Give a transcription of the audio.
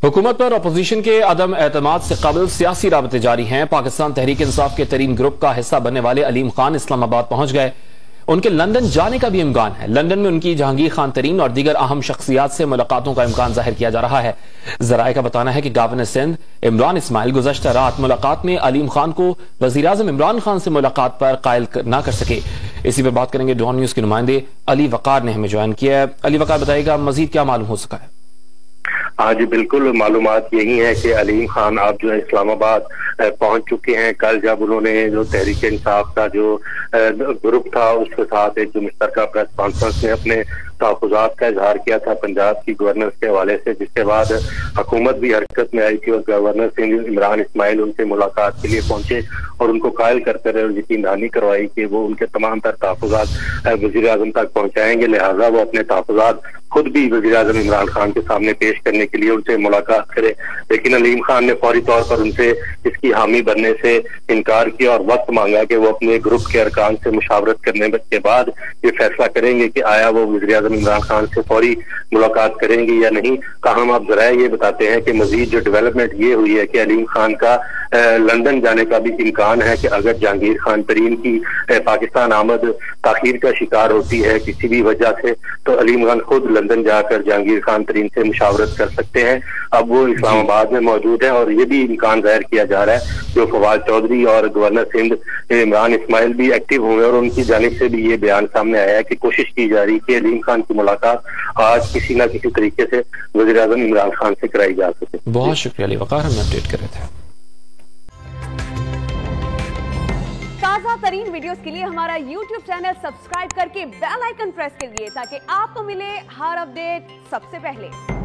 हुकूमत पर अपोजिशन के अदम एतमाद से कबल सियासी राबते जारी हैं। पाकिस्तान तहरीक इंसाफ के तरीन ग्रुप का हिस्सा बनने वाले अलीम खान इस्लामाबाद पहुंच गए। उनके लंदन जाने का भी इम्कान है। लंदन में उनकी जहांगीर खान तरीन और दीगर अहम शख्सियात से मुलाकातों का इम्कान जाहिर किया जा रहा है। जराए का बताना है कि गवर्नर सिंध इमरान इस्माइल गुज़श्ता रात मुलाकात में अलीम खान को वज़ीर आज़म इमरान खान से मुलाकात पर कायल न कर सके। इसी पर बात करेंगे। डॉन न्यूज़ के नुमाइंदे अली वकार ने हमें ज्वाइन किया है। अली वकार, बताइएगा मजीद क्या मालूम हो सका है? हाँ जी, बिल्कुल मालूमात यही है कि अलीम खान आप जो है इस्लामाबाद पहुंच चुके हैं। कल जब उन्होंने जो तहरीक इंसाफ का जो ग्रुप था उसके साथ एक जो मुश्तरका प्रेस कॉन्फ्रेंस में अपने तहफ़्फ़ुज़ात का इजहार किया था पंजाब की गवर्नर के हवाले से, जिसके बाद हुकूमत भी हरकत में आई थी और गवर्नर सिंध इमरान इस्माइल उनसे मुलाकात के लिए पहुंचे और उनको कायल करते रहे और यकीन दहानी करवाई कि वो उनके तमाम तर तहफ़्फ़ुज़ात वज़ीर आज़म तक पहुंचाएंगे। लिहाजा वो अपने तहफ़्फ़ुज़ात खुद भी वज़ीर आज़म इमरान खान के सामने पेश करने के लिए उनसे मुलाकात करे, लेकिन अलीम खान ने फौरी तौर पर उनसे इसकी हामी बनने से इनकार किया और वक्त मांगा कि वो अपने ग्रुप के अरकान से मुशावरत करने के बाद ये फैसला करेंगे कि आया वो वज़ीर आज़म इमरान खान से फौरी मुलाकात करेंगे या नहीं। ताहम आप ज़राए ये बताते हैं कि मजीद जो डेवलपमेंट ये हुई है कि अलीम खान का लंदन जाने का भी इम्कान है कि अगर जहांगीर खान तरीन की पाकिस्तान आमद ताखीर का शिकार होती है किसी भी वजह से, तो अलीम खान खुद लंदन जाकर जहांगीर खान तरीन से मुशावरत कर सकते हैं। अब वो इस्लामाबाद में मौजूद है और ये भी इम्कान जाहिर किया जा रहा है जो फवाद चौधरी और गवर्नर सिंध इमरान इस्माइल भी एक्टिव हुए और उनकी जानिब से भी ये बयान सामने आया है कि कोशिश की जा रही है कि अलीम खान की मुलाकात आज किसी न किसी तरीके से वज़ीर आज़म इमरान खान से कराई जा सके। बहुत शुक्रिया अली वकार, हमें अपडेट कर रहे थे। ताज़ा तरीन वीडियोस के लिए हमारा YouTube चैनल सब्सक्राइब करके बेल आइकन प्रेस करिए ताकि आपको मिले हर अपडेट सबसे पहले।